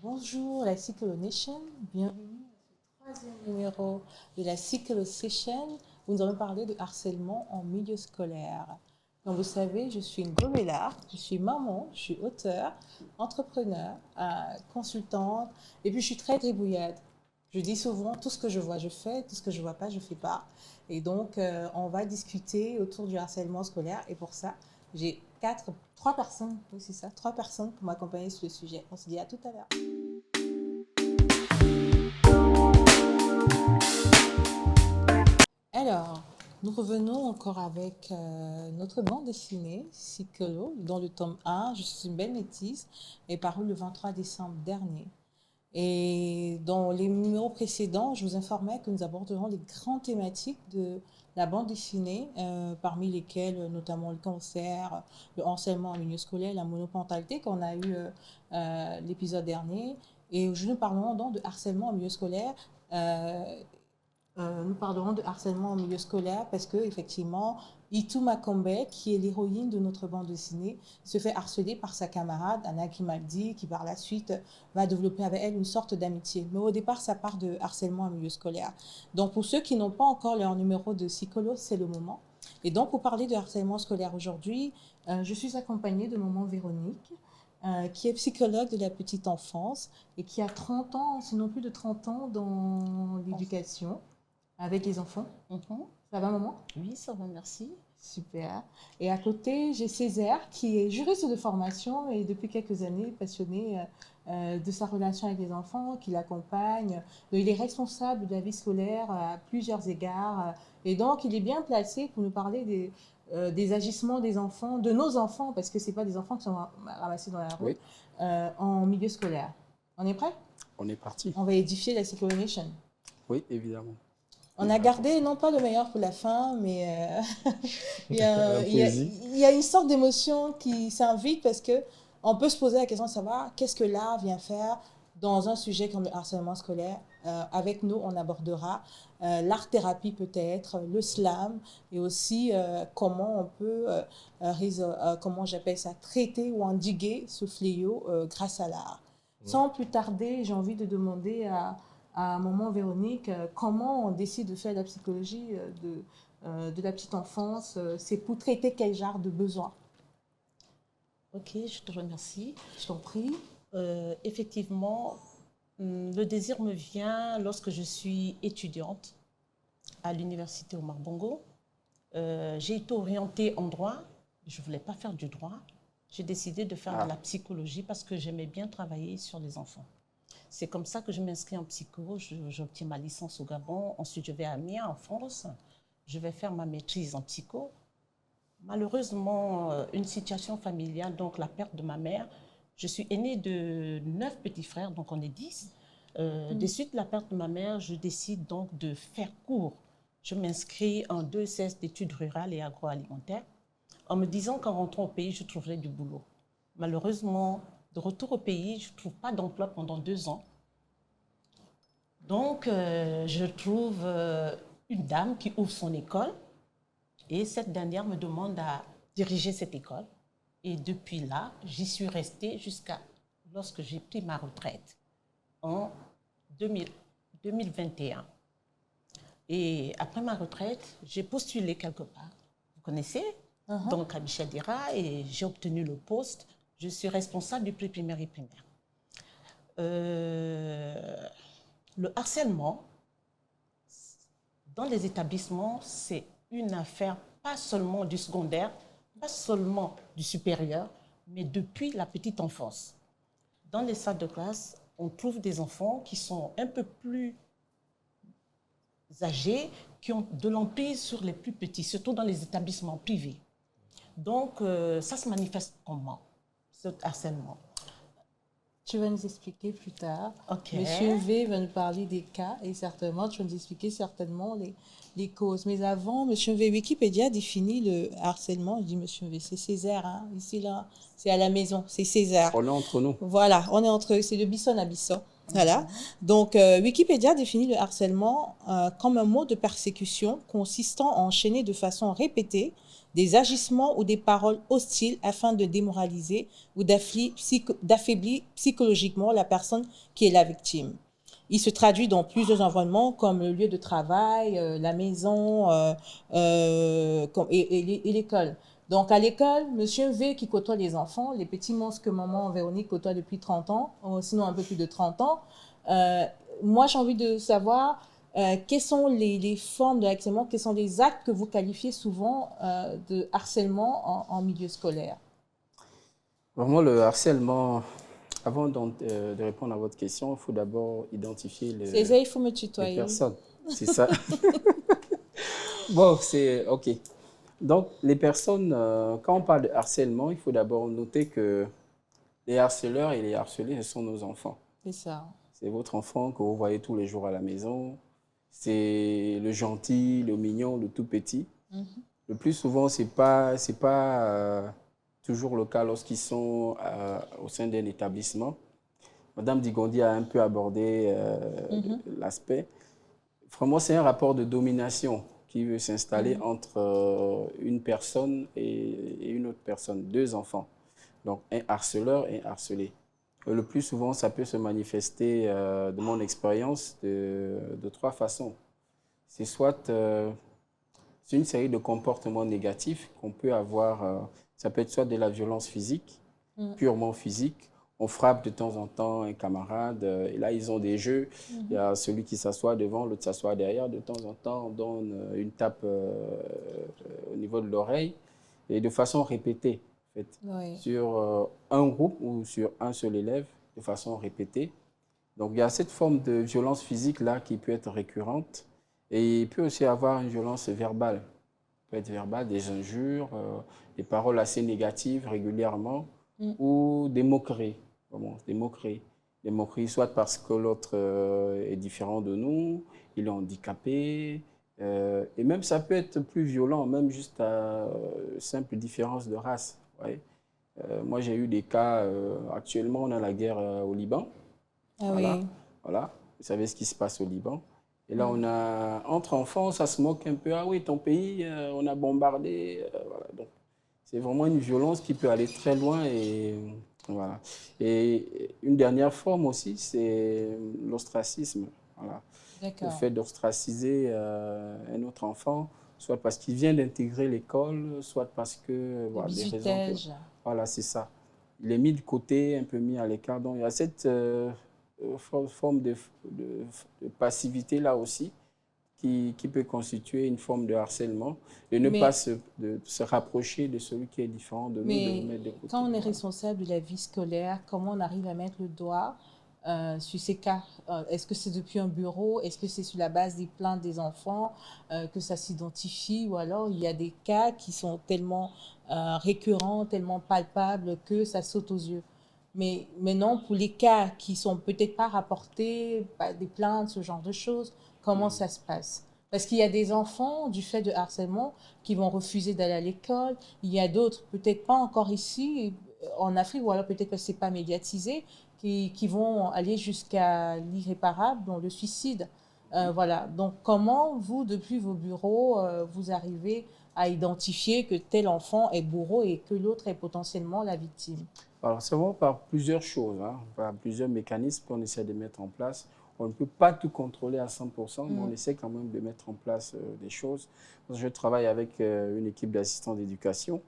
Bonjour la Cyclo Nation, bienvenue à ce troisième numéro de la Cyclo Session où nous allons parler de harcèlement en milieu scolaire. Comme vous savez, je suis une goméla, je suis maman, je suis auteure, entrepreneur, consultante et puis je suis très gribouillarde. Je dis souvent tout ce que je vois, je fais, tout ce que je ne vois pas, je ne fais pas. Et donc, on va discuter autour du harcèlement scolaire et pour ça, j'ai trois personnes, oui c'est ça, trois personnes pour m'accompagner sur le sujet. On se dit à tout à l'heure. Alors, nous revenons encore avec notre bande dessinée, Cyclo, dont le tome 1, Je suis une belle métisse, est paru le 23 décembre dernier. Et dans les numéros précédents, je vous informais que nous aborderons les grandes thématiques de la bande dessinée, parmi lesquelles notamment le cancer, le harcèlement en milieu scolaire, la monoparentalité qu'on a eu l'épisode dernier. Et je nous parlerons donc de harcèlement en milieu scolaire. Nous parlerons de harcèlement en milieu scolaire parce que effectivement, Itu Makombe, qui est l'héroïne de notre bande dessinée, se fait harceler par sa camarade Anna Kimaldi, qui par la suite va développer avec elle une sorte d'amitié. Mais au départ, ça part de harcèlement en milieu scolaire. Donc pour ceux qui n'ont pas encore leur numéro de psychologue, c'est le moment. Et donc pour parler de harcèlement scolaire aujourd'hui, je suis accompagnée de maman Véronique, qui est psychologue de la petite enfance et qui a 30 ans, sinon plus de 30 ans dans l'éducation avec les enfants. Ça va, maman? Oui, ça va, merci. Super. Et à côté, j'ai Césaire, qui est juriste de formation et depuis quelques années passionné de sa relation avec les enfants, qui l'accompagne. Il est responsable de la vie scolaire à plusieurs égards. Et donc, il est bien placé pour nous parler des agissements des enfants, de nos enfants, parce que ce pas des enfants qui sont ramassés dans la rue, Oui. en milieu scolaire. On est prêt? On est parti. On va édifier la Cyclo Nation. Oui, évidemment. On a gardé, non pas le meilleur pour la fin, mais il y a une sorte d'émotion qui s'invite parce qu'on peut se poser la question de savoir qu'est-ce que l'art vient faire dans un sujet comme le harcèlement scolaire. Avec nous, on abordera l'art-thérapie peut-être, le slam et aussi comment on peut, comment j'appelle ça, traiter ou endiguer ce fléau grâce à l'art. Sans plus tarder, j'ai envie de demander à maman Véronique, comment on décide de faire la psychologie de la petite enfance? C'est pour traiter quel genre de besoin? Ok, je te remercie. Je t'en prie. Effectivement, le désir me vient lorsque je suis étudiante à l'université Omar Bongo. J'ai été orientée en droit. Je ne voulais pas faire du droit. J'ai décidé de faire de la psychologie parce que j'aimais bien travailler sur les enfants. C'est comme ça que je m'inscris en psycho, j'obtiens ma licence au Gabon, ensuite je vais à Amiens en France, je vais faire ma maîtrise en psycho. Malheureusement, une situation familiale, donc la perte de ma mère, je suis aînée de 9 petits frères, donc on est 10. De suite la perte de ma mère, je décide donc de faire cours. Je m'inscris en 2 cesses d'études rurales et agroalimentaires, en me disant qu'en rentrant au pays, je trouverai du boulot. Malheureusement, de retour au pays, je ne trouve pas d'emploi pendant 2 ans. Donc, je trouve une dame qui ouvre son école et cette dernière me demande à diriger cette école. Et depuis là, j'y suis restée jusqu'à lorsque j'ai pris ma retraite en 2021. Et après ma retraite, j'ai postulé quelque part. Vous connaissez? Donc, à Bichadira, et j'ai obtenu le poste. Je suis responsable du pré-primaire et primaire. Le harcèlement, dans les établissements, c'est une affaire pas seulement du secondaire, pas seulement du supérieur, mais depuis la petite enfance. Dans les salles de classe, on trouve des enfants qui sont un peu plus âgés, qui ont de l'emprise sur les plus petits, surtout dans les établissements privés. Donc, ça se manifeste comment, ce harcèlement? Tu vas nous expliquer plus tard. Okay. Monsieur V va nous parler des cas et certainement, tu vas nous expliquer certainement les causes. Mais avant, Monsieur V, Wikipédia définit le harcèlement. Je dis Monsieur V, c'est Césaire, hein, ici, là, c'est à la maison, c'est Césaire. On est entre nous. Voilà, on est entre eux, c'est de Bisson à Bisson. Voilà. Donc, Wikipédia définit le harcèlement comme un mot de persécution consistant à enchaîner de façon répétée des agissements ou des paroles hostiles afin de démoraliser ou d'affaiblir psychologiquement la personne qui est la victime. Il se traduit dans plusieurs environnements comme le lieu de travail, la maison et l'école. Donc, à l'école, Monsieur V qui côtoie les enfants, les petits monstres que maman Véronique côtoie depuis 30 ans, sinon un peu plus de 30 ans, moi, j'ai envie de savoir quelles sont les formes de harcèlement, quels sont les actes que vous qualifiez souvent de harcèlement en milieu scolaire? Vraiment, le harcèlement, avant de répondre à votre question, il faut d'abord identifier C'est ça, il faut me les tutoyer. personnes. C'est ça. Bon, c'est OK. Donc, les personnes, quand on parle de harcèlement, il faut d'abord noter que les harceleurs et les harcelés, ce sont nos enfants. C'est ça. C'est votre enfant que vous voyez tous les jours à la maison. C'est le gentil, le mignon, le tout petit. Le plus souvent, ce n'est pas toujours le cas lorsqu'ils sont au sein d'un établissement. Madame Digondi a un peu abordé l'aspect. Vraiment, c'est un rapport de domination qui veut s'installer entre une personne et une autre personne, deux enfants. Donc, un harceleur et un harcelé. Le plus souvent, ça peut se manifester, de mon expérience, de trois façons. C'est soit c'est une série de comportements négatifs qu'on peut avoir. Ça peut être soit de la violence physique, purement physique. On frappe de temps en temps un camarade. Et là, ils ont des jeux. Il y a celui qui s'assoit devant, l'autre s'assoit derrière. De temps en temps, on donne une tape au niveau de l'oreille. Et de façon répétée, en fait, sur un groupe ou sur un seul élève, de façon répétée. Donc, il y a cette forme de violence physique-là qui peut être récurrente. Et il peut aussi avoir une violence verbale. Il peut être verbale, des injures, des paroles assez négatives régulièrement, ou des moqueries. Vraiment, des moqueries. Des moqueries, soit parce que l'autre est différent de nous, il est handicapé, et même ça peut être plus violent, même juste à simple différence de race. Ouais. Moi, j'ai eu des cas, actuellement, on a la guerre au Liban. Ah Voilà, oui. voilà. Vous savez ce qui se passe au Liban. Et là, on a, entre enfants, ça se moque un peu. Ah oui, ton pays, on a bombardé. Voilà. Donc, c'est vraiment une violence qui peut aller très loin. Et, voilà. Et une dernière forme aussi, c'est l'ostracisme. Voilà. Le fait d'ostraciser un autre enfant, soit parce qu'il vient d'intégrer l'école, soit parce que, voilà, des raisons que, voilà, c'est ça. Il est mis de côté, un peu mis à l'écart. Donc, il y a cette forme de passivité là aussi qui peut constituer une forme de harcèlement, de ne pas se rapprocher de celui qui est différent de nous, de le mettre de côté. Quand on est responsable de la vie scolaire, comment on arrive à mettre le doigt sur ces cas? Est-ce que c'est depuis un bureau? Est-ce que c'est sur la base des plaintes des enfants que ça s'identifie? Ou alors il y a des cas qui sont tellement récurrents, tellement palpables que ça saute aux yeux? Mais maintenant, pour les cas qui ne sont peut-être pas rapportés, des plaintes, ce genre de choses, comment ça se passe? Parce qu'il y a des enfants, du fait de harcèlement, qui vont refuser d'aller à l'école. Il y a d'autres, peut-être pas encore ici, en Afrique, ou alors peut-être que ce n'est pas médiatisé, qui vont aller jusqu'à l'irréparable, dans le suicide. Voilà. Donc, comment, vous, depuis vos bureaux, vous arrivez à identifier que tel enfant est bourreau et que l'autre est potentiellement la victime? Alors, c'est vraiment par plusieurs choses, hein, par plusieurs mécanismes qu'on essaie de mettre en place. On ne peut pas tout contrôler à 100%, mais on essaie quand même de mettre en place des choses. Je travaille avec une équipe d'assistants d'éducation.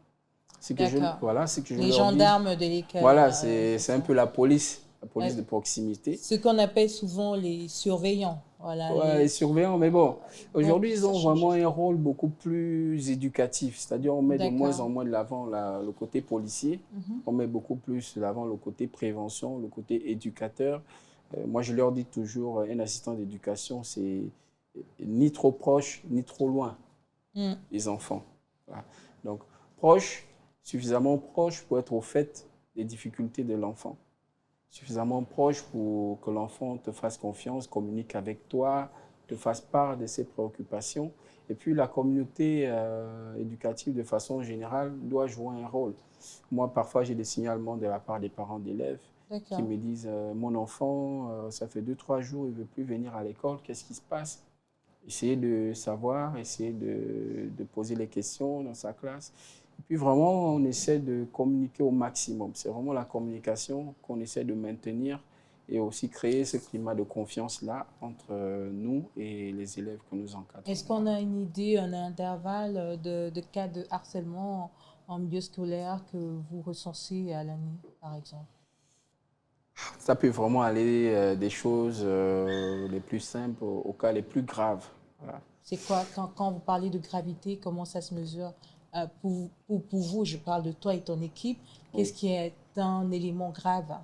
Voilà, les gendarmes de l'école. Voilà, c'est un peu la police de proximité. Ce qu'on appelle souvent les surveillants. Voilà, ouais, les surveillants, mais bon, aujourd'hui, ils ont vraiment un rôle beaucoup plus éducatif. C'est-à-dire, on met de moins en moins de l'avant le côté policier, on met beaucoup plus de l'avant le côté prévention, le côté éducateur. Moi, je leur dis toujours, un assistant d'éducation, c'est ni trop proche, ni trop loin des enfants. Voilà. Donc, proche, suffisamment proche pour être au fait des difficultés de l'enfant. Suffisamment proche pour que l'enfant te fasse confiance, communique avec toi, te fasse part de ses préoccupations. Et puis la communauté éducative de façon générale doit jouer un rôle. Moi, parfois, j'ai des signalements de la part des parents d'élèves qui me disent « Mon enfant, ça fait 2-3 jours, il ne veut plus venir à l'école, qu'est-ce qui se passe ?» essayer de savoir, essayer de poser les questions dans sa classe. Et puis vraiment, on essaie de communiquer au maximum. C'est vraiment la communication qu'on essaie de maintenir et aussi créer ce climat de confiance-là entre nous et les élèves que nous encadrons. Est-ce qu'on a une idée, un intervalle de cas de harcèlement en milieu scolaire que vous recensez à l'année, par exemple? Ça peut vraiment aller des choses les plus simples aux cas les plus graves. Voilà. C'est quoi, quand vous parlez de gravité, comment ça se mesure? Pour vous, je parle de toi et ton équipe, qu'est-ce qui est un élément grave?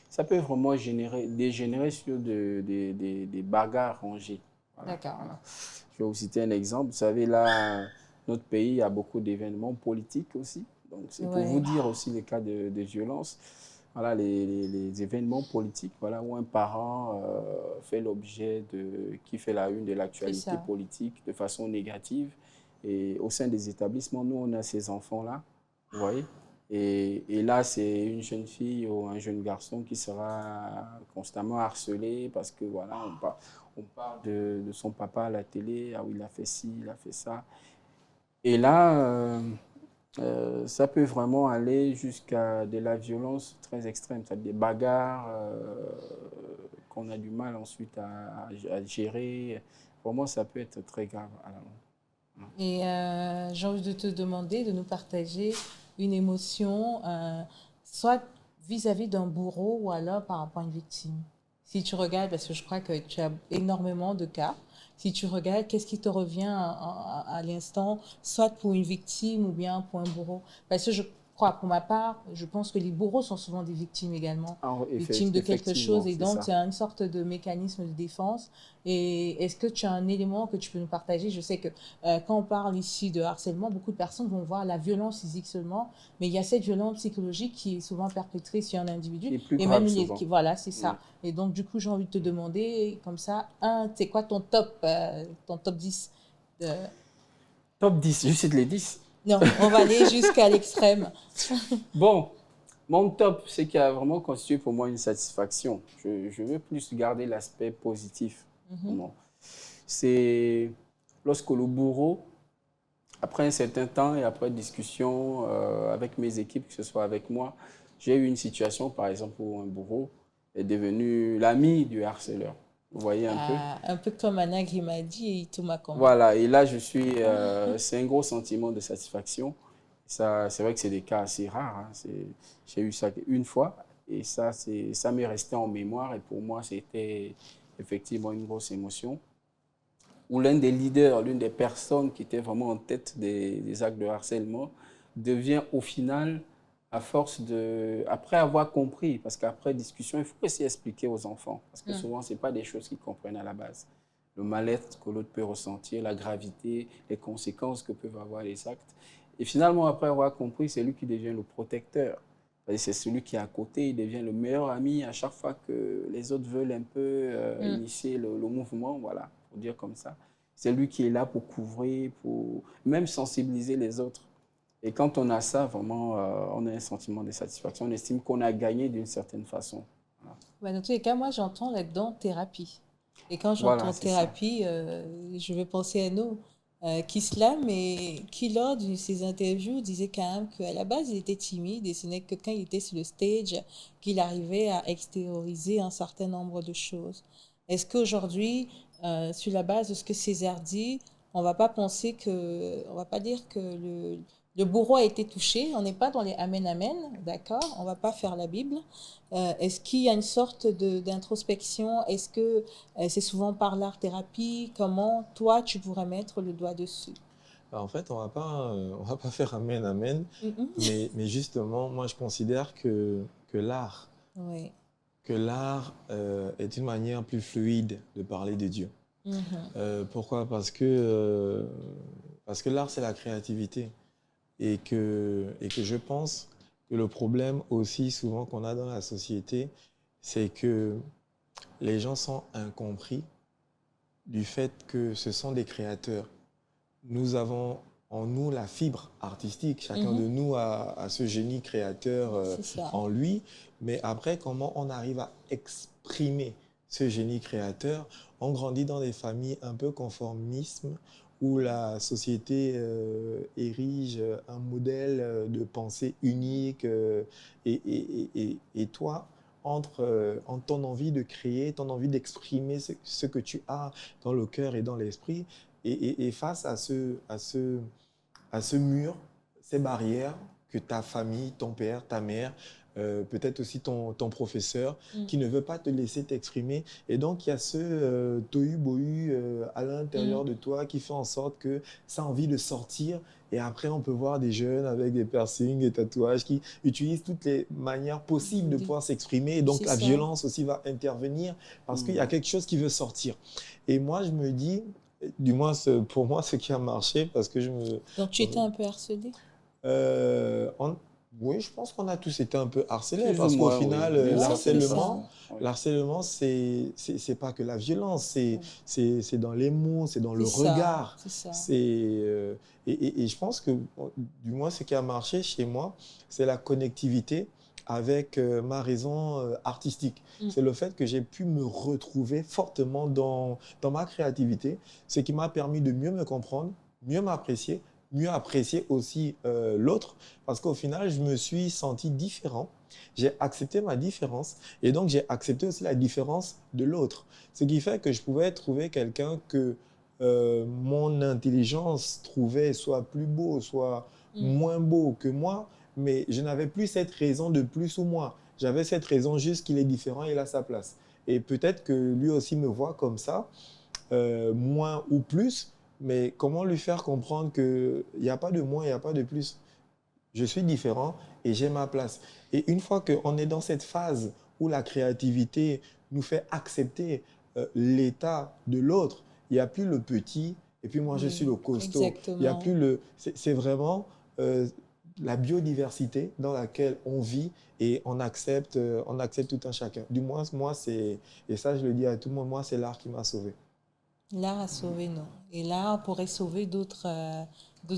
Ça peut vraiment dégénérer sur des bagarres rangées. Voilà, D'accord. voilà. Je vais vous citer un exemple. Vous savez, là, notre pays a beaucoup d'événements politiques aussi. Donc, c'est pour vous dire aussi les cas de violence. Voilà, les événements politiques, voilà, où un parent fait l'objet qui fait la une de l'actualité politique de façon négative. Et au sein des établissements, nous, on a ces enfants-là, vous voyez. Et là, c'est une jeune fille ou un jeune garçon qui sera constamment harcelé parce que, voilà, on parle de son papa à la télé, ah oui, il a fait ci, il a fait ça. Et là, ça peut vraiment aller jusqu'à de la violence très extrême, c'est-à-dire des bagarres qu'on a du mal ensuite à gérer. Vraiment, ça peut être très grave à la longue. Et j'ai envie de te demander de nous partager une émotion, soit vis-à-vis d'un bourreau ou alors par rapport à une victime. Si tu regardes, parce que je crois que tu as énormément de cas, si tu regardes, qu'est-ce qui te revient à l'instant, soit pour une victime ou bien pour un bourreau? Parce que je crois, pour ma part, je pense que les bourreaux sont souvent des victimes également, victimes de quelque chose. Et donc, c'est une sorte de mécanisme de défense. Et est-ce que tu as un élément que tu peux nous partager? Je sais que quand on parle ici de harcèlement, beaucoup de personnes vont voir la violence physique seulement, mais il y a cette violence psychologique qui est souvent perpétrée sur un individu. Et même voilà, c'est ça. Et donc, du coup, j'ai envie de te demander, comme ça, c'est quoi ton top 10 Top 10, je cite les 10. Non, on va aller jusqu'à l'extrême. Bon, mon top, c'est qui a vraiment constitué pour moi une satisfaction. Je veux plus garder l'aspect positif. C'est lorsque le bourreau, après un certain temps et après discussion avec mes équipes, que ce soit avec moi, j'ai eu une situation, par exemple, où un bourreau est devenu l'ami du harceleur. Vous voyez un peu? Un peu comme Anna Grimadi et Thomas Kamba. Voilà, et là, c'est un gros sentiment de satisfaction. Ça, c'est vrai que c'est des cas assez rares. Hein. J'ai eu ça une fois et ça m'est resté en mémoire et pour moi, c'était effectivement une grosse émotion. Où l'un des leaders, l'une des personnes qui était vraiment en tête des actes de harcèlement devient au final, à force après avoir compris, parce qu'après discussion, il faut aussi expliquer aux enfants, parce que souvent, ce n'est pas des choses qu'ils comprennent à la base. Le mal-être que l'autre peut ressentir, la gravité, les conséquences que peuvent avoir les actes. Et finalement, après avoir compris, c'est lui qui devient le protecteur. C'est celui qui est à côté, il devient le meilleur ami à chaque fois que les autres veulent un peu initier le mouvement, voilà, pour dire comme ça. C'est lui qui est là pour couvrir, pour même sensibiliser les autres. Et quand on a ça, vraiment, on a un sentiment de satisfaction. On estime qu'on a gagné d'une certaine façon. Voilà. Ouais, dans tous les cas, moi, j'entends là-dedans thérapie. Et quand j'entends thérapie, je vais penser à nous. Kislam, et qui, lors de ses interviews, disait quand même qu'à la base, il était timide et ce n'est que quand il était sur le stage qu'il arrivait à extérioriser un certain nombre de choses. Est-ce qu'aujourd'hui, sur la base de ce que César dit, on va pas dire que le bourreau a été touché, on n'est pas dans les amen amen, d'accord, on va pas faire la Bible. Est-ce qu'il y a une sorte d'introspection? Est-ce que c'est souvent par l'art-thérapie? Comment toi tu pourrais mettre le doigt dessus? En fait, on va pas faire amen amen, mais justement, moi je considère que l'art, est une manière plus fluide de parler de Dieu. Pourquoi? Parce que l'art c'est la créativité. Et que je pense que le problème aussi souvent qu'on a dans la société, c'est que les gens sont incompris du fait que ce sont des créateurs. Nous avons en nous la fibre artistique, chacun de nous a ce génie créateur en lui, mais après comment on arrive à exprimer ce génie créateur. On grandit dans des familles un peu conformistes où la société érige un modèle de pensée unique et toi, en ton envie de créer, ton envie d'exprimer ce que tu as dans le cœur et dans l'esprit, et face à ce mur, ces barrières que ta famille, ton père, ta mère, peut-être aussi ton professeur, qui ne veut pas te laisser t'exprimer. Et donc, il y a ce tohu-bohu à l'intérieur de toi qui fait en sorte que ça a envie de sortir. Et après, on peut voir des jeunes avec des piercings, des tatouages qui utilisent toutes les manières possibles de pouvoir s'exprimer. Et donc, la violence aussi va intervenir parce qu'il y a quelque chose qui veut sortir. Et moi, je me dis, du moins pour moi, ce qui a marché, parce que je me... Donc, tu étais un peu harcelé? Oui, je pense qu'on a tous été un peu harcelés parce qu'au final, l'harcèlement, c'est pas que la violence, c'est dans les mots, c'est dans le regard. Et je pense que, du moins, ce qui a marché chez moi, c'est la connectivité avec ma raison artistique. C'est le fait que j'ai pu me retrouver fortement dans ma créativité, ce qui m'a permis de mieux me comprendre, mieux m'apprécier, mieux apprécier aussi l'autre, parce qu'au final, je me suis senti différent. J'ai accepté ma différence et donc j'ai accepté aussi la différence de l'autre. Ce qui fait que je pouvais trouver quelqu'un que mon intelligence trouvait soit plus beau, soit moins beau que moi, mais je n'avais plus cette raison de plus ou moins. J'avais cette raison juste qu'il est différent, il a sa place. Et peut-être que lui aussi me voit comme ça, moins ou plus, mais comment lui faire comprendre qu'il n'y a pas de moins, il n'y a pas de plus. Je suis différent et j'ai ma place. Et une fois qu'on est dans cette phase où la créativité nous fait accepter l'état de l'autre, il n'y a plus le petit et puis moi je suis le costaud. Exactement. Il y a plus le... C'est vraiment la biodiversité dans laquelle on vit et on accepte tout un chacun. Du moins, moi, et ça je le dis à tout le monde, moi c'est l'art qui m'a sauvé. L'art a sauvé, non. Et l'art pourrait sauver d'autres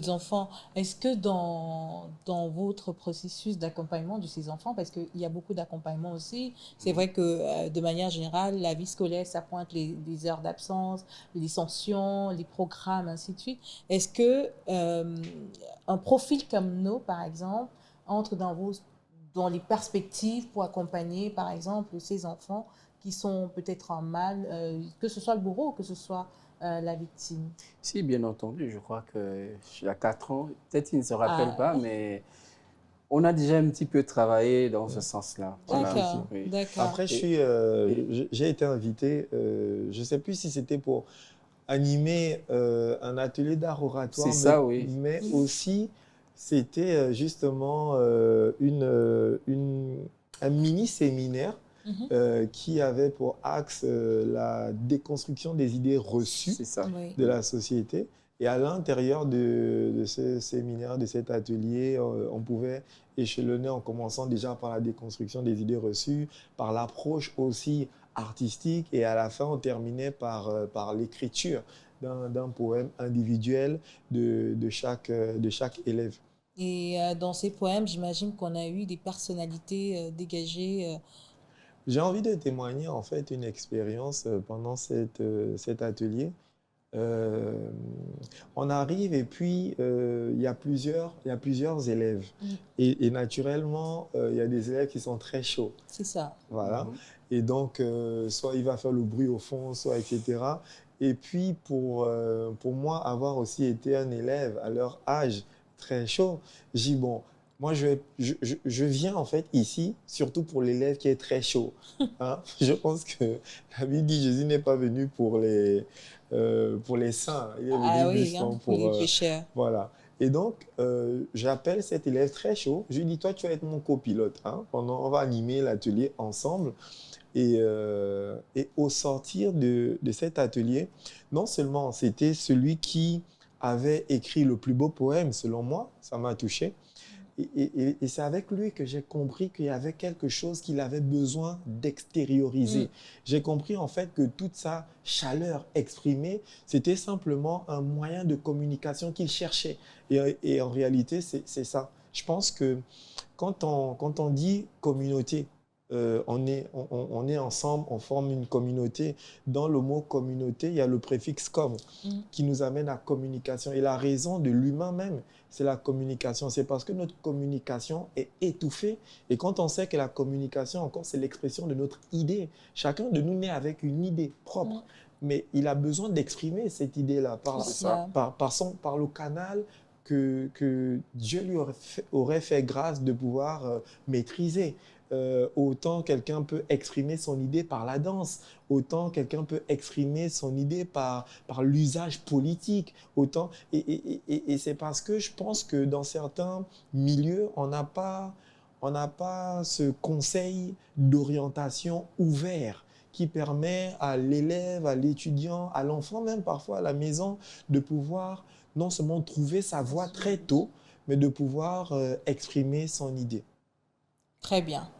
enfants. Est-ce que dans votre processus d'accompagnement de ces enfants, parce qu'il y a beaucoup d'accompagnement aussi, c'est vrai que de manière générale, la vie scolaire, ça pointe les heures d'absence, les sanctions, les programmes, ainsi de suite. Est-ce que un profil comme nous, par exemple, entre dans les perspectives pour accompagner, par exemple, ces enfants qui sont peut-être en mal, que ce soit le bourreau ou que ce soit la victime? Si, bien entendu, je crois qu'il y a 4 ans, peut-être il ne se rappelle pas, mais on a déjà un petit peu travaillé dans ce sens-là. D'accord, oui. d'accord. Après, j'ai été invité, je ne sais plus si c'était pour animer un atelier d'art oratoire, mais aussi c'était justement un mini-séminaire qui avait pour axe la déconstruction des idées reçues de la société. Et à l'intérieur de ce séminaire, de cet atelier, on pouvait échelonner en commençant déjà par la déconstruction des idées reçues, par l'approche aussi artistique, et à la fin, on terminait par l'écriture d'un poème individuel de chaque élève. Et dans ces poèmes, j'imagine qu'on a eu des personnalités dégagées. J'ai envie de témoigner en fait une expérience pendant cet atelier. On arrive et puis il y a plusieurs élèves. Et naturellement, il y a des élèves qui sont très chauds. C'est ça. Voilà. Et donc, soit il va faire le bruit au fond, soit etc. Et puis, pour moi, avoir aussi été un élève à leur âge très chaud, j'ai dit, bon, moi, je viens en fait ici, surtout pour l'élève qui est très chaud. Hein? Je pense que la Bible dit Jésus n'est pas venu pour les saints. Il est venu justement pour les pécheurs. Voilà. Et donc, j'appelle cet élève très chaud. Je lui dis, toi, tu vas être mon copilote. Hein? On va animer l'atelier ensemble. Et au sortir de cet atelier, non seulement c'était celui qui avait écrit le plus beau poème, selon moi, ça m'a touché. Et c'est avec lui que j'ai compris qu'il y avait quelque chose qu'il avait besoin d'extérioriser. J'ai compris en fait que toute sa chaleur exprimée, c'était simplement un moyen de communication qu'il cherchait. Et en réalité, c'est ça. Je pense que quand on dit communauté, on est ensemble, on forme une communauté. Dans le mot communauté, il y a le préfixe com qui nous amène à communication. Et la raison de l'humain même, c'est la communication. C'est parce que notre communication est étouffée. Et quand on sait que la communication, encore, c'est l'expression de notre idée. Chacun de nous naît avec une idée propre. Mais il a besoin d'exprimer cette idée-là par le canal que Dieu lui aurait fait grâce de pouvoir maîtriser. Autant quelqu'un peut exprimer son idée par la danse, autant quelqu'un peut exprimer son idée par l'usage politique, autant et c'est parce que je pense que dans certains milieux, on n'a pas ce conseil d'orientation ouvert qui permet à l'élève, à l'étudiant, à l'enfant même parfois à la maison de pouvoir non seulement trouver sa voix très tôt, mais de pouvoir exprimer son idée. Très bien.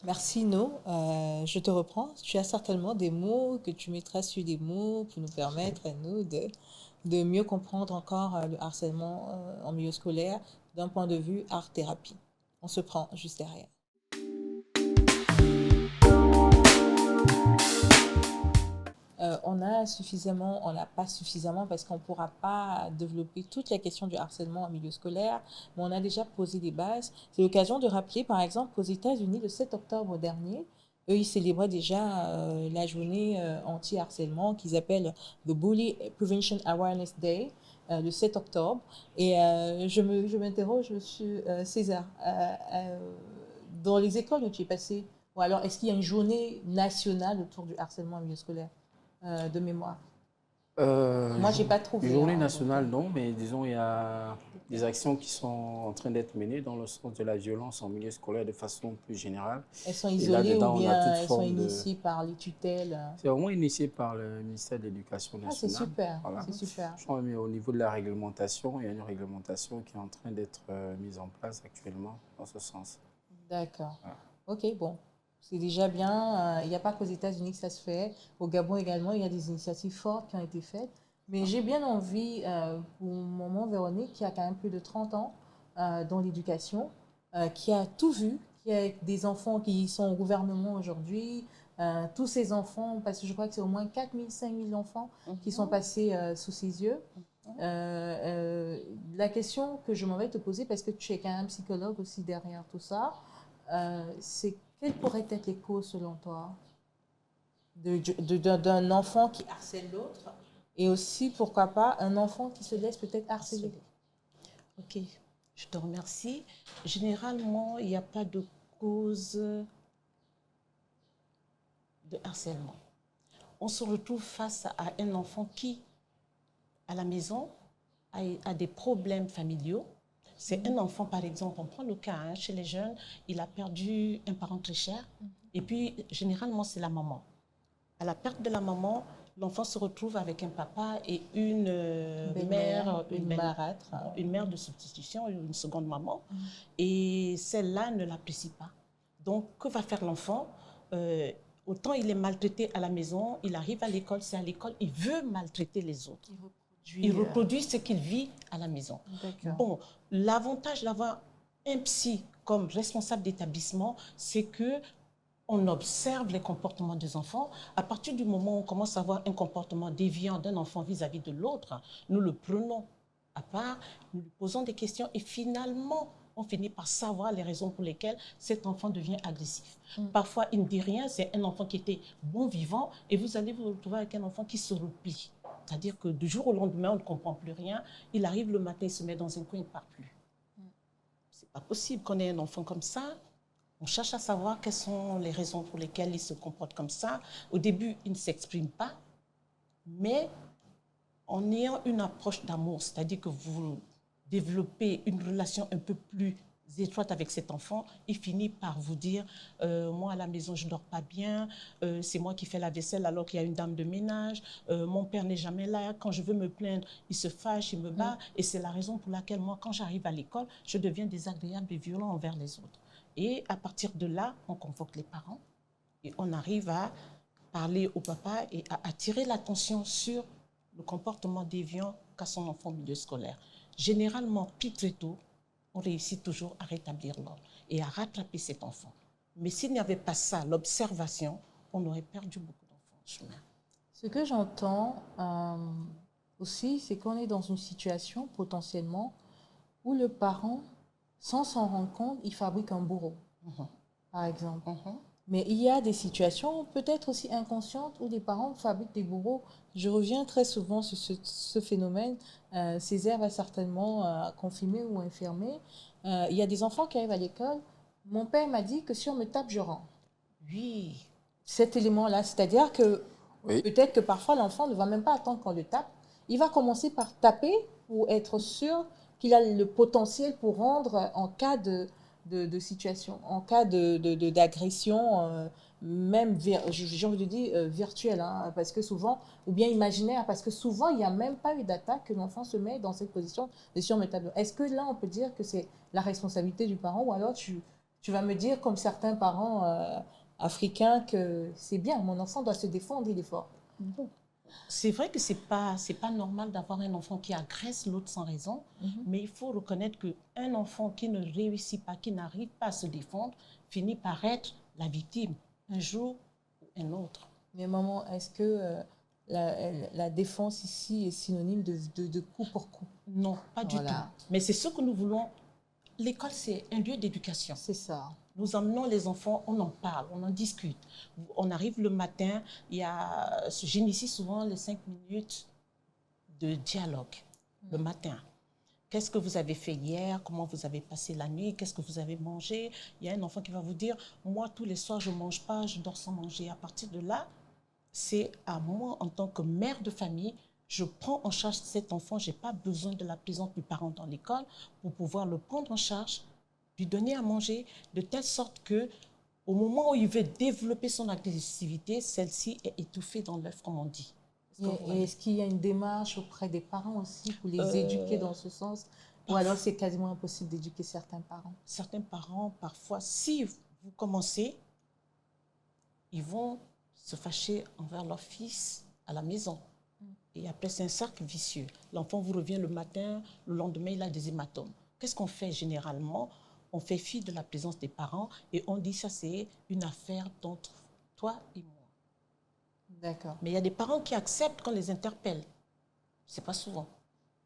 Merci, No. Je te reprends. Tu as certainement des mots que tu mettras sur des mots pour nous permettre, à nous, de mieux comprendre encore le harcèlement en milieu scolaire d'un point de vue art-thérapie. On se prend juste derrière. On n'a pas suffisamment parce qu'on ne pourra pas développer toute la question du harcèlement en milieu scolaire, mais on a déjà posé des bases. C'est l'occasion de rappeler, par exemple, qu'aux États-Unis, le 7 octobre dernier, eux, ils célébraient déjà la journée anti-harcèlement qu'ils appellent The Bully Prevention Awareness Day, le 7 octobre. Et je m'interroge, monsieur César, dans les écoles où tu es passé, ou alors est-ce qu'il y a une journée nationale autour du harcèlement en milieu scolaire de mémoire? Moi, je n'ai pas trouvé. Journée nationale, non, mais disons, il y a des actions qui sont en train d'être menées dans le sens de la violence en milieu scolaire de façon plus générale. Elles sont isolées ou bien elles sont initiées par les tutelles? C'est vraiment initié par le ministère de l'Éducation nationale. Ah, c'est super, voilà. C'est super. Je crois, mais au niveau de la réglementation, il y a une réglementation qui est en train d'être mise en place actuellement dans ce sens. D'accord. Voilà. Ok, bon. C'est déjà bien. Il n'y a pas qu'aux États-Unis que ça se fait. Au Gabon également, il y a des initiatives fortes qui ont été faites. Mais j'ai bien envie, pour maman Véronique, qui a quand même plus de 30 ans dans l'éducation, qui a tout vu, qui a des enfants qui sont au gouvernement aujourd'hui, tous ces enfants, parce que je crois que c'est au moins 4 000, 5 000 enfants qui sont passés sous ses yeux. La question que je m'en vais te poser, parce que tu es quand même psychologue aussi derrière tout ça, c'est quelles pourraient être les causes, selon toi, d'un enfant qui harcèle l'autre et aussi, pourquoi pas, un enfant qui se laisse peut-être harceler? Ok, je te remercie. Généralement, il n'y a pas de cause de harcèlement. On se retrouve face à un enfant qui, à la maison, a des problèmes familiaux. C'est un enfant, par exemple, on prend le cas chez les jeunes, il a perdu un parent très cher, et puis généralement c'est la maman. À la perte de la maman, l'enfant se retrouve avec un papa et une mère de substitution, une seconde maman, et celle-là ne l'apprécie pas. Donc, que va faire l'enfant? Autant il est maltraité à la maison, il arrive à l'école, c'est à l'école, il veut maltraiter les autres. Il reproduit ce qu'il vit à la maison. Bon, l'avantage d'avoir un psy comme responsable d'établissement, c'est que on observe les comportements des enfants. À partir du moment où on commence à avoir un comportement déviant d'un enfant vis-à-vis de l'autre, nous le prenons à part, nous lui posons des questions et finalement, on finit par savoir les raisons pour lesquelles cet enfant devient agressif. Parfois, il ne dit rien, c'est un enfant qui était bon vivant et vous allez vous retrouver avec un enfant qui se replie. C'est-à-dire que du jour au lendemain, on ne comprend plus rien. Il arrive le matin, il se met dans un coin, il ne part plus. Ce n'est pas possible qu'on ait un enfant comme ça. On cherche à savoir quelles sont les raisons pour lesquelles il se comporte comme ça. Au début, il ne s'exprime pas, mais en ayant une approche d'amour, c'est-à-dire que vous développez une relation un peu plus étroite avec cet enfant, il finit par vous dire moi à la maison je ne dors pas bien, c'est moi qui fais la vaisselle alors qu'il y a une dame de ménage, mon père n'est jamais là, quand je veux me plaindre il se fâche, il me bat et c'est la raison pour laquelle moi quand j'arrive à l'école je deviens désagréable et violent envers les autres. Et à partir de là on convoque les parents et on arrive à parler au papa et à attirer l'attention sur le comportement déviant qu'a son enfant au milieu scolaire. Généralement, puis très tôt, on réussit toujours à rétablir l'ordre et à rattraper cet enfant. Mais s'il n'y avait pas ça, l'observation, on aurait perdu beaucoup d'enfants en chemin. Ce que j'entends aussi, c'est qu'on est dans une situation potentiellement où le parent, sans s'en rendre compte, il fabrique un bourreau, par exemple. Mais il y a des situations peut-être aussi inconscientes où les parents fabriquent des bourreaux. Je reviens très souvent sur ce phénomène. Césaire va certainement confirmer ou infirmer. Il y a des enfants qui arrivent à l'école. Mon père m'a dit que si on me tape, je rends. Oui. Cet élément-là, c'est-à-dire que peut-être que parfois l'enfant ne va même pas attendre qu'on le tape. Il va commencer par taper pour être sûr qu'il a le potentiel pour rendre en cas de situation, en cas d'agression, même, j'ai envie de dire, virtuelle, hein, parce que souvent, ou bien imaginaire, parce que souvent, il n'y a même pas eu d'attaque que l'enfant se met dans cette position de surmétable. Est-ce que là, on peut dire que c'est la responsabilité du parent, ou alors tu vas me dire, comme certains parents africains, que c'est bien, mon enfant doit se défendre, il est fort. Bon. C'est vrai que ce n'est pas normal d'avoir un enfant qui agresse l'autre sans raison, mais il faut reconnaître qu'un enfant qui ne réussit pas, qui n'arrive pas à se défendre, finit par être la victime, un jour ou un autre. Mais maman, est-ce que la défense ici est synonyme de coup pour coup? Non, pas du tout. Mais c'est ce que nous voulons. L'école, c'est un lieu d'éducation. C'est ça. Nous emmenons les enfants, on en parle, on en discute. On arrive le matin, j'initie souvent les 5 minutes de dialogue le matin. Qu'est-ce que vous avez fait hier? Comment vous avez passé la nuit? Qu'est-ce que vous avez mangé? Il y a un enfant qui va vous dire, moi, tous les soirs, je ne mange pas, je dors sans manger. À partir de là, c'est à moi, en tant que mère de famille, je prends en charge cet enfant. Je n'ai pas besoin de la présence du parent dans l'école pour pouvoir le prendre en charge, lui donner à manger, de telle sorte que au moment où il veut développer son agressivité, celle-ci est étouffée dans l'œuf, comme on dit. Et est-ce qu'il y a une démarche auprès des parents aussi pour les éduquer dans ce sens? Ou alors c'est quasiment impossible d'éduquer certains parents? Certains parents, parfois, si vous commencez, ils vont se fâcher envers leur fils à la maison. Et après, c'est un cercle vicieux. L'enfant vous revient le matin, le lendemain, il a des hématomes. Qu'est-ce qu'on fait généralement? On fait fi de la présence des parents et on dit ça, c'est une affaire d'entre toi et moi. D'accord. Mais il y a des parents qui acceptent qu'on les interpelle. C'est pas souvent.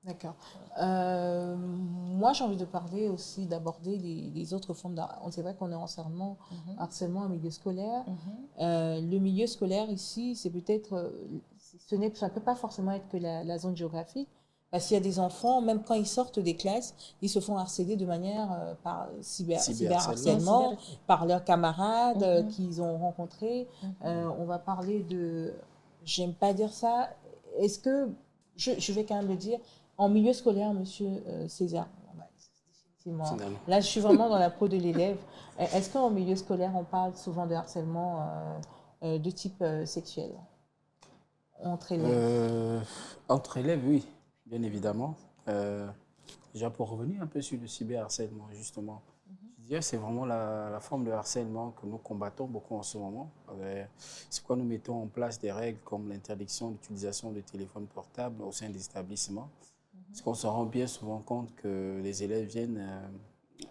D'accord. Moi, j'ai envie de parler aussi, d'aborder les autres formes d'harcèlement. C'est vrai qu'on est en harcèlement en milieu scolaire. Le milieu scolaire ici, c'est peut-être... ça ne peut pas forcément être que la zone géographique. Parce qu'il y a des enfants, même quand ils sortent des classes, ils se font harceler de manière par cyberharcèlement, par leurs camarades qu'ils ont rencontrés. On va parler de... J'aime pas dire ça. Est-ce que... Je vais quand même le dire. En milieu scolaire, monsieur Césaire, là, je suis vraiment dans la peau de l'élève. Est-ce qu'en milieu scolaire, on parle souvent de harcèlement de type sexuel entre élèves? Entre élèves, oui, bien évidemment. Déjà, pour revenir un peu sur le cyberharcèlement, justement, je dirais que c'est vraiment la forme de harcèlement que nous combattons beaucoup en ce moment. C'est pourquoi nous mettons en place des règles comme l'interdiction d'utilisation de téléphones portables au sein des établissements. Parce qu'on se rend bien souvent compte que les élèves viennent...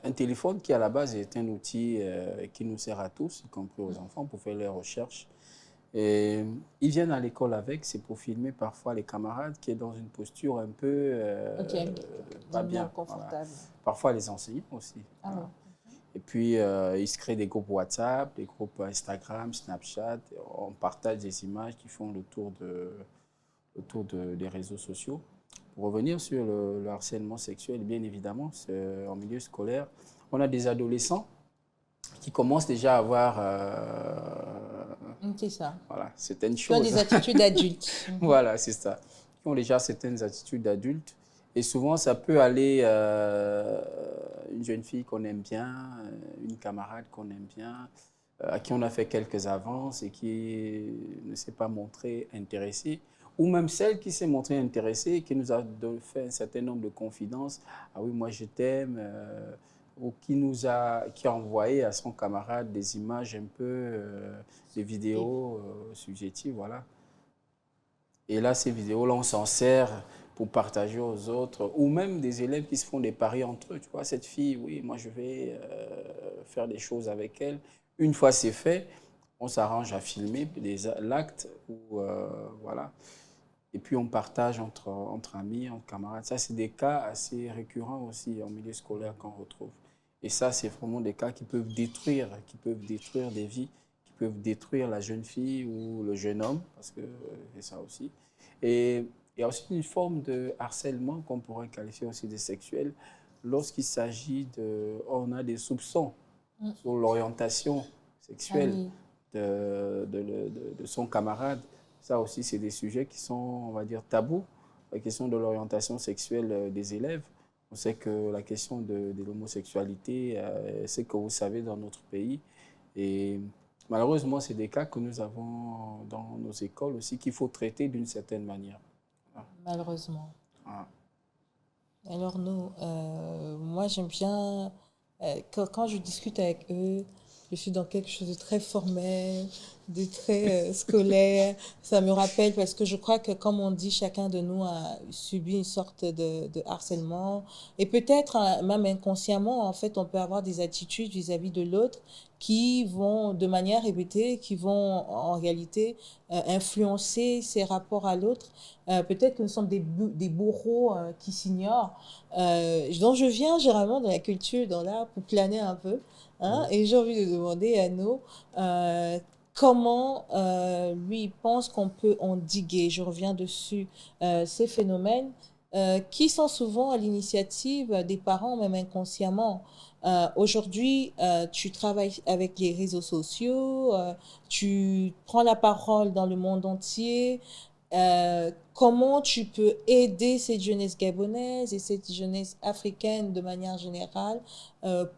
un téléphone qui, à la base, est un outil qui nous sert à tous, y compris aux enfants, pour faire leurs recherches. Et ils viennent à l'école avec, c'est pour filmer parfois les camarades qui est dans une posture un peu pas bien confortable. Voilà. Parfois les enseignants aussi. Voilà. Et puis ils se créent des groupes WhatsApp, des groupes Instagram, Snapchat. On partage des images qui font le tour des réseaux sociaux. Pour revenir sur le harcèlement sexuel, bien évidemment, en milieu scolaire, on a des adolescents qui commencent déjà à avoir c'est ça. Voilà, certaines choses. Qui ont des attitudes d'adultes. Voilà, c'est ça. Qui ont déjà certaines attitudes d'adultes. Et souvent, ça peut aller une jeune fille qu'on aime bien, une camarade qu'on aime bien, à qui on a fait quelques avances et qui ne s'est pas montrée intéressée. Ou même celle qui s'est montrée intéressée et qui nous a fait un certain nombre de confidences. Ah oui, moi je t'aime. Ou qui a envoyé à son camarade des images un peu, des vidéos subjectives, voilà. Et là, ces vidéos-là, on s'en sert pour partager aux autres, ou même des élèves qui se font des paris entre eux. Tu vois, cette fille, oui, moi je vais faire des choses avec elle. Une fois c'est fait, on s'arrange à filmer l'acte, voilà. Et puis on partage entre amis, entre camarades. Ça, c'est des cas assez récurrents aussi en milieu scolaire qu'on retrouve. Et ça, c'est vraiment des cas qui peuvent détruire des vies, qui peuvent détruire la jeune fille ou le jeune homme, parce que c'est ça aussi. Et il y a aussi une forme de harcèlement qu'on pourrait qualifier aussi de sexuel lorsqu'il s'agit on a des soupçons sur l'orientation sexuelle de son camarade. Ça aussi, c'est des sujets qui sont, on va dire, tabous. La question de l'orientation sexuelle des élèves. On sait que la question de l'homosexualité, c'est que vous savez dans notre pays. Et malheureusement, c'est des cas que nous avons dans nos écoles aussi qu'il faut traiter d'une certaine manière. Voilà. Malheureusement. Ah. Alors nous, moi j'aime bien, quand je discute avec eux, je suis dans quelque chose de très formel, de très scolaire. Ça me rappelle parce que je crois que, comme on dit, chacun de nous a subi une sorte de harcèlement. Et peut-être, même inconsciemment, en fait, on peut avoir des attitudes vis-à-vis de l'autre qui vont, de manière répétée, qui vont en réalité influencer ses rapports à l'autre. Peut-être que nous sommes des bourreaux qui s'ignorent. Donc je viens généralement dans la culture, dans l'art, pour planer un peu. Hein, et j'ai envie de demander à nous comment lui pense qu'on peut endiguer, je reviens dessus, ces phénomènes qui sont souvent à l'initiative des parents, même inconsciemment. Aujourd'hui, tu travailles avec les réseaux sociaux, tu prends la parole dans le monde entier. Comment tu peux aider cette jeunesse gabonaise et cette jeunesse africaine de manière générale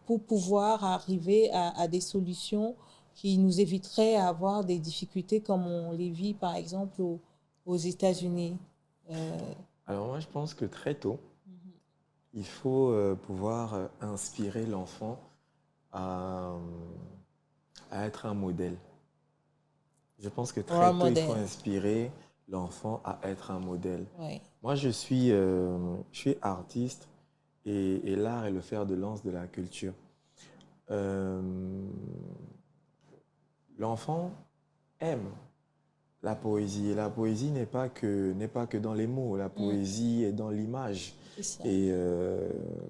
pour pouvoir arriver à des solutions qui nous éviteraient à avoir des difficultés comme on les vit par exemple aux États-Unis. Alors moi je pense que très tôt, il faut pouvoir inspirer l'enfant à être un modèle. Je pense que très tôt, il faut inspirer l'enfant à être un modèle. Oui. Moi, je suis artiste et l'art est le fer de lance de la culture. L'enfant aime la poésie et la poésie n'est pas que dans les mots, la poésie est dans l'image. Et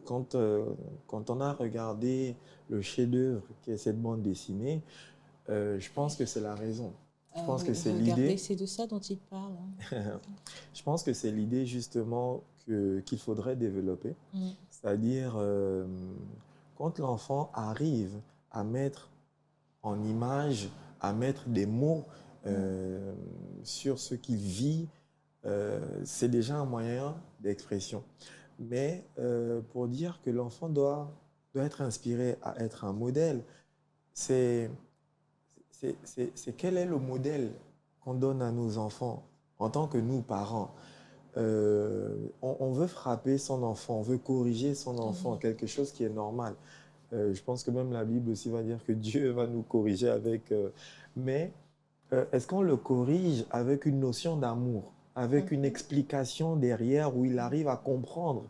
quand on a regardé le chef-d'œuvre qui est cette bande dessinée, je pense que c'est la raison. Je pense que c'est l'idée. C'est de ça dont il parle. Hein. Je pense que c'est l'idée justement qu'il faudrait développer. C'est-à-dire, quand l'enfant arrive à mettre en image, à mettre des mots sur ce qu'il vit, c'est déjà un moyen d'expression. Mais pour dire que l'enfant doit être inspiré à être un modèle, c'est quel est le modèle qu'on donne à nos enfants en tant que nous, parents. On veut frapper son enfant, on veut corriger son enfant, quelque chose qui est normal. Je pense que même la Bible aussi va dire que Dieu va nous corriger avec... mais est-ce qu'on le corrige avec une notion d'amour, avec une explication derrière où il arrive à comprendre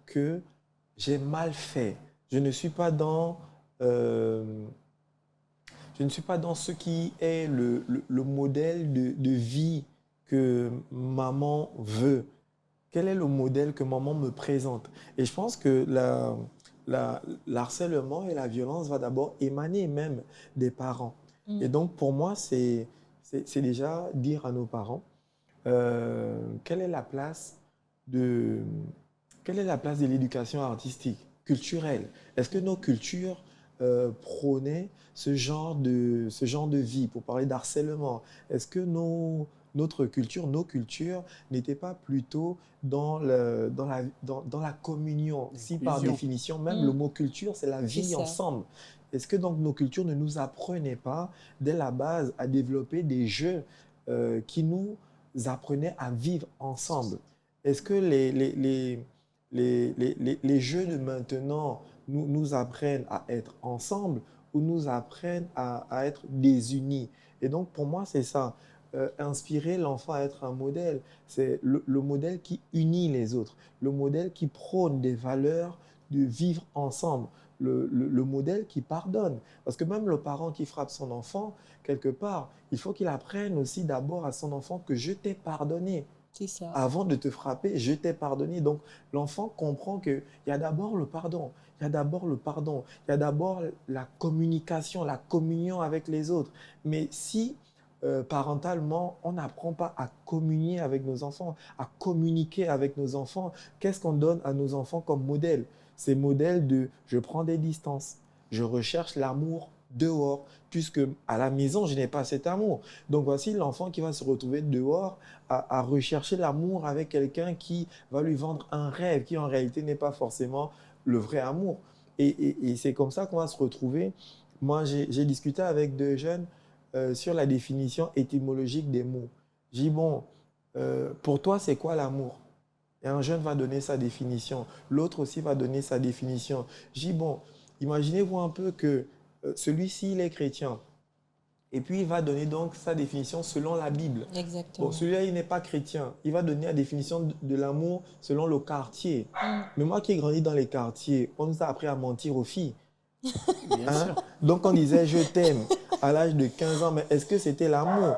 que j'ai mal fait, je ne suis pas dans... je ne suis pas dans ce qui est le modèle de vie que maman veut. Quel est le modèle que maman me présente? Et je pense que l'harcèlement et la violence va d'abord émaner même des parents. Et donc, pour moi, c'est déjà dire à nos parents quelle est la place de l'éducation artistique, culturelle. Est-ce que nos cultures prônaient ce genre de vie, pour parler d'harcèlement? Est-ce que nos cultures n'étaient pas plutôt dans la communion? Si par définition, même le mot culture, c'est la vie ensemble. Est-ce que donc nos cultures ne nous apprenaient pas dès la base à développer des jeux qui nous apprenaient à vivre ensemble? Est-ce que les jeux de maintenant nous apprennent à être ensemble ou nous apprennent à être désunis? Et donc, pour moi, c'est ça. Inspirer l'enfant à être un modèle, c'est le modèle qui unit les autres, le modèle qui prône des valeurs de vivre ensemble, le modèle qui pardonne. Parce que même le parent qui frappe son enfant, quelque part, il faut qu'il apprenne aussi d'abord à son enfant que je t'ai pardonné. C'est ça. Avant de te frapper, je t'ai pardonné. Donc, l'enfant comprend qu'il y a d'abord le pardon. Il y a d'abord le pardon. Il y a d'abord la communication, la communion avec les autres. Mais si, parentalement, on n'apprend pas à communier avec nos enfants, à communiquer avec nos enfants, qu'est-ce qu'on donne à nos enfants comme modèle? Ces modèles de je prends des distances, je recherche l'amour dehors, puisque à la maison, je n'ai pas cet amour. Donc, voici l'enfant qui va se retrouver dehors à rechercher l'amour avec quelqu'un qui va lui vendre un rêve qui en réalité n'est pas forcément le vrai amour. Et c'est comme ça qu'on va se retrouver. Moi, j'ai discuté avec deux jeunes sur la définition étymologique des mots. J'ai dit, bon, pour toi, c'est quoi l'amour? Et un jeune va donner sa définition. L'autre aussi va donner sa définition. J'ai dit, bon, imaginez-vous un peu que celui-ci, il est chrétien. Et puis, il va donner donc sa définition selon la Bible. Exactement. Bon, celui-là, il n'est pas chrétien. Il va donner la définition de l'amour selon le quartier. Mais moi qui ai grandi dans les quartiers, on nous a appris à mentir aux filles. Bien sûr. Donc, on disait « je t'aime » à l'âge de 15 ans. Mais est-ce que c'était l'amour?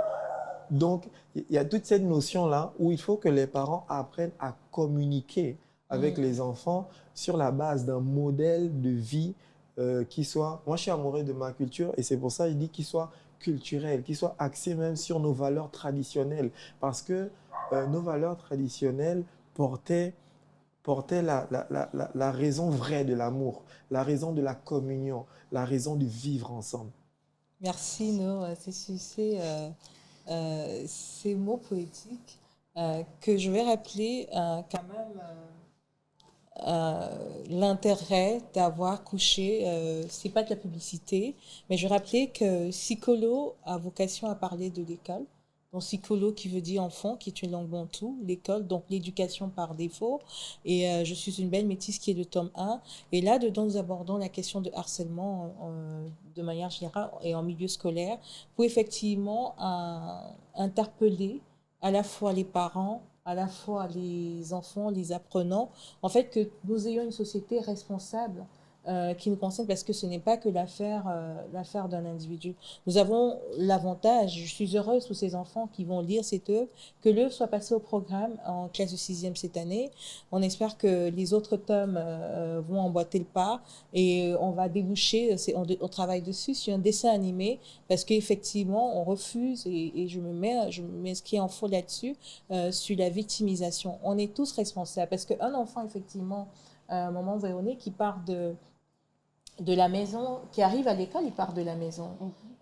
Donc, il y a toute cette notion-là où il faut que les parents apprennent à communiquer avec les enfants sur la base d'un modèle de vie qui soit... Moi, je suis amoureux de ma culture et c'est pour ça que je dis qu'il soit culturel, qui soit axé même sur nos valeurs traditionnelles. Parce que nos valeurs traditionnelles portaient la raison vraie de l'amour, la raison de la communion, la raison de vivre ensemble. Merci, No. Ces mots poétiques que je vais rappeler quand même l'intérêt d'avoir couché, c'est pas de la publicité, mais je rappelais que Sikolo a vocation à parler de l'école. Donc Sikolo qui veut dire enfant, qui est une langue bantoue, l'école, donc l'éducation par défaut. Et je suis une belle métisse qui est le tome 1. Et là-dedans, nous abordons la question de harcèlement de manière générale et en milieu scolaire pour effectivement interpeller à la fois les parents, à la fois les enfants, les apprenants, en fait que nous ayons une société responsable qui nous concerne parce que ce n'est pas que l'affaire d'un individu. Nous avons l'avantage, je suis heureuse pour ces enfants qui vont lire cette œuvre, que l'œuvre soit passée au programme en classe de 6e cette année. On espère que les autres tomes vont emboîter le pas et on va déboucher, on travaille dessus sur un dessin animé parce qu'effectivement on refuse et je m'inscris en faux là-dessus sur la victimisation. On est tous responsables parce qu'un enfant effectivement, maman Véronique qui part de la maison, qui arrive à l'école, il part de la maison.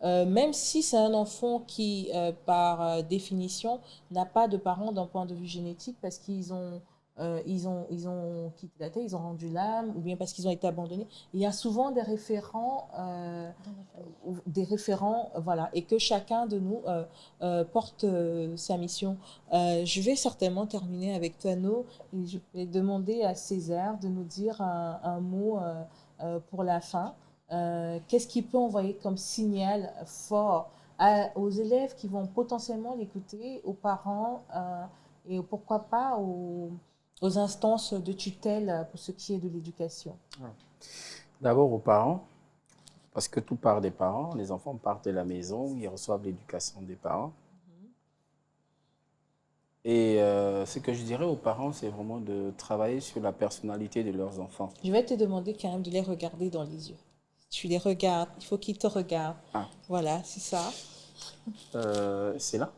Même si c'est un enfant qui, par définition, n'a pas de parents d'un point de vue génétique parce qu'ils ont quitté la terre, ils ont rendu l'âme, ou bien parce qu'ils ont été abandonnés. Il y a souvent des référents, voilà, et que chacun de nous porte sa mission. Je vais certainement terminer avec toi, No, et je vais demander à Césaire de nous dire un mot pour la fin. Qu'est-ce qu'il peut envoyer comme signal fort aux élèves qui vont potentiellement l'écouter, aux parents et pourquoi pas aux instances de tutelle pour ce qui est de l'éducation? D'abord aux parents, parce que tout part des parents. Les enfants partent de la maison, ils reçoivent l'éducation des parents. Et ce que je dirais aux parents, c'est vraiment de travailler sur la personnalité de leurs enfants. Je vais te demander quand même de les regarder dans les yeux. Tu les regardes, il faut qu'ils te regardent. Ah. Voilà, c'est ça. C'est là?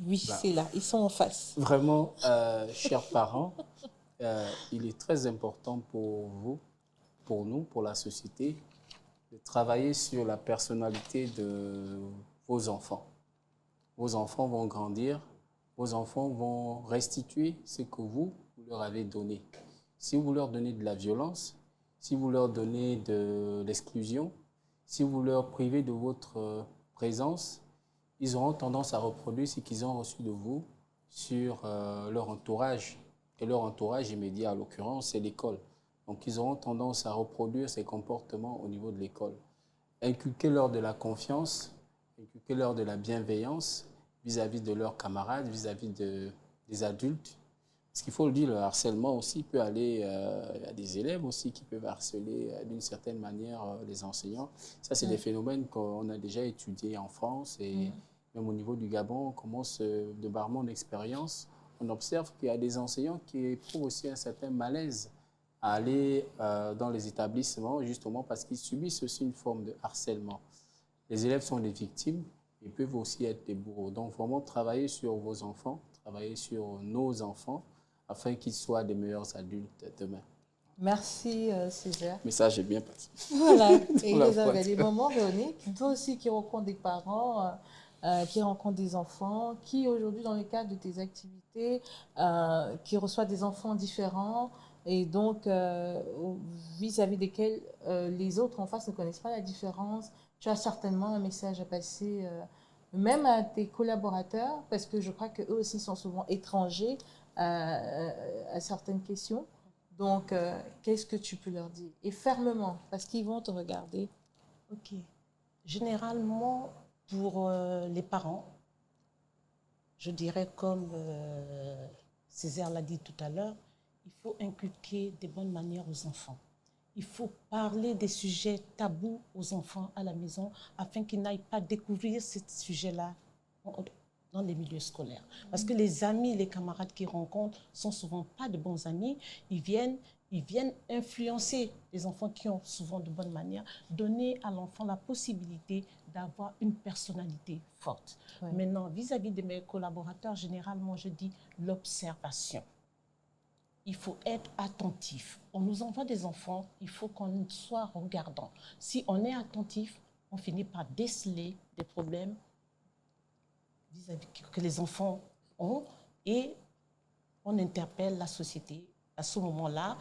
Oui, là. C'est là, ils sont en face. Vraiment, chers parents, il est très important pour vous, pour nous, pour la société, de travailler sur la personnalité de vos enfants. Vos enfants vont grandir. Vos enfants vont restituer ce que vous leur avez donné. Si vous leur donnez de la violence, si vous leur donnez de l'exclusion, si vous leur privez de votre présence, ils auront tendance à reproduire ce qu'ils ont reçu de vous sur leur entourage. Et leur entourage immédiat, en l'occurrence, c'est l'école. Donc, ils auront tendance à reproduire ces comportements au niveau de l'école. Inculquez-leur de la confiance, inculquez-leur de la bienveillance, vis-à-vis de leurs camarades, vis-à-vis des adultes. Parce qu'il faut le dire, le harcèlement aussi peut aller, il y a des élèves aussi qui peuvent harceler d'une certaine manière les enseignants. Ça, c'est des phénomènes qu'on a déjà étudiés en France et même au niveau du Gabon, on commence, de par mon expérience, on observe qu'il y a des enseignants qui éprouvent aussi un certain malaise à aller dans les établissements, justement parce qu'ils subissent aussi une forme de harcèlement. Les élèves sont des victimes, ils peuvent aussi être des bourreaux. Donc, vraiment, travailler sur vos enfants, travailler sur nos enfants, afin qu'ils soient des meilleurs adultes demain. Merci, Césaire. Message est bien passé. Voilà, et vous avez des moments, Véronique, toi aussi qui rencontres des parents, qui rencontrent des enfants, qui aujourd'hui, dans le cadre de tes activités, qui reçoivent des enfants différents, et donc vis-à-vis desquels les autres en face ne connaissent pas la différence. Tu as certainement un message à passer, même à tes collaborateurs, parce que je crois qu'eux aussi sont souvent étrangers à certaines questions. Donc, qu'est-ce que tu peux leur dire? Et fermement, parce qu'ils vont te regarder. Ok. Généralement, pour les parents, je dirais comme Césaire l'a dit tout à l'heure, il faut inculquer des bonnes manières aux enfants. Il faut parler des sujets tabous aux enfants à la maison afin qu'ils n'aillent pas découvrir ces sujets-là dans les milieux scolaires. Parce que les amis, les camarades qu'ils rencontrent sont souvent pas de bons amis. Ils viennent influencer les enfants qui ont souvent de bonnes manières, donner à l'enfant la possibilité d'avoir une personnalité forte. Ouais. Maintenant, vis-à-vis de mes collaborateurs, généralement, je dis l'observation. Il faut être attentif. On nous envoie des enfants, il faut qu'on soit regardant. Si on est attentif, on finit par déceler des problèmes que les enfants ont et on interpelle la société à ce moment-là.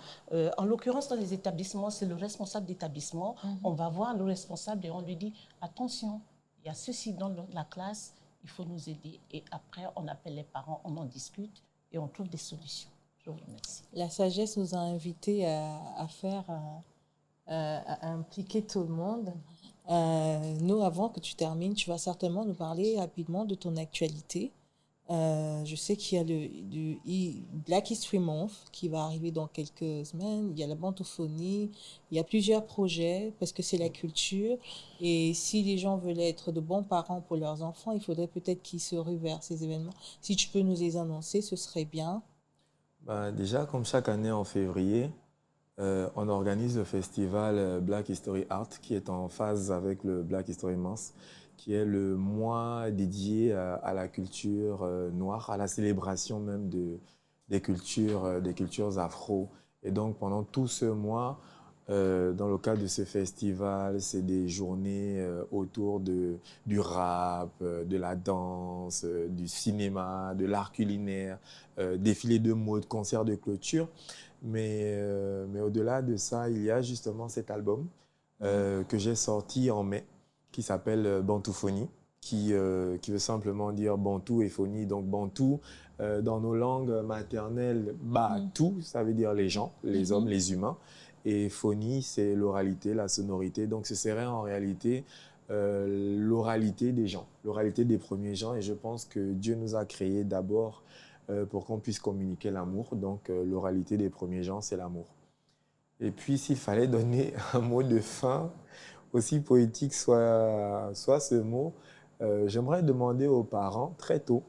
En l'occurrence, dans les établissements, c'est le responsable d'établissement. On va voir le responsable et on lui dit « Attention, il y a ceci dans la classe, il faut nous aider. » Et après, on appelle les parents, on en discute et on trouve des solutions. Je vous remercie. La sagesse nous a invités à impliquer tout le monde. Nous, avant que tu termines, tu vas certainement nous parler rapidement de ton actualité. Je sais qu'il y a le Black History Month qui va arriver dans quelques semaines. Il y a la bantophonie. Il y a plusieurs projets parce que c'est la culture. Et si les gens veulent être de bons parents pour leurs enfants, il faudrait peut-être qu'ils se ruent vers ces événements. Si tu peux nous les annoncer, ce serait bien. Déjà, comme chaque année en février, on organise le festival Black History Art qui est en phase avec le Black History Month, qui est le mois dédié à la culture noire, à la célébration même des cultures afro. Et donc pendant tout ce mois, dans le cadre de ce festival, c'est des journées autour du rap, de la danse, du cinéma, de l'art culinaire, défilé de mode, concerts de clôture. Mais au-delà de ça, il y a justement cet album que j'ai sorti en mai qui s'appelle Bantophonie, qui veut simplement dire Bantou et phonie. Donc Bantou, dans nos langues maternelles, tout, ça veut dire les gens, les hommes, les humains. Et phonie, c'est l'oralité, la sonorité. Donc ce serait en réalité l'oralité des gens, l'oralité des premiers gens. Et je pense que Dieu nous a créés d'abord pour qu'on puisse communiquer l'amour. Donc, l'oralité des premiers gens, c'est l'amour. Et puis, s'il fallait donner un mot de fin, aussi poétique soit ce mot, j'aimerais demander aux parents, très tôt,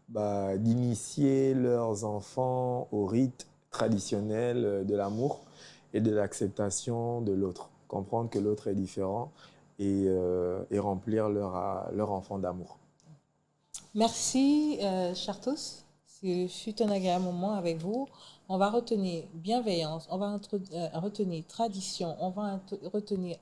d'initier leurs enfants au rite traditionnel de l'amour et de l'acceptation de l'autre. Comprendre que l'autre est différent et remplir leur enfant d'amour. Merci, chers tous. Ce fut un agréable moment avec vous. On va retenir bienveillance, on va retenir tradition, on va retenir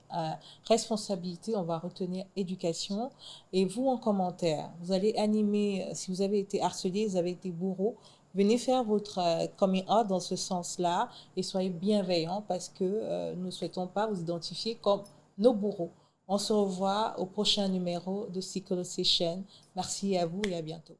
responsabilité, on va retenir éducation. Et vous, en commentaire, vous allez animer, si vous avez été harcelé, vous avez été bourreau, venez faire votre coming out dans ce sens-là et soyez bienveillants parce que nous ne souhaitons pas vous identifier comme nos bourreaux. On se revoit au prochain numéro de Psycholo Session. Merci à vous et à bientôt.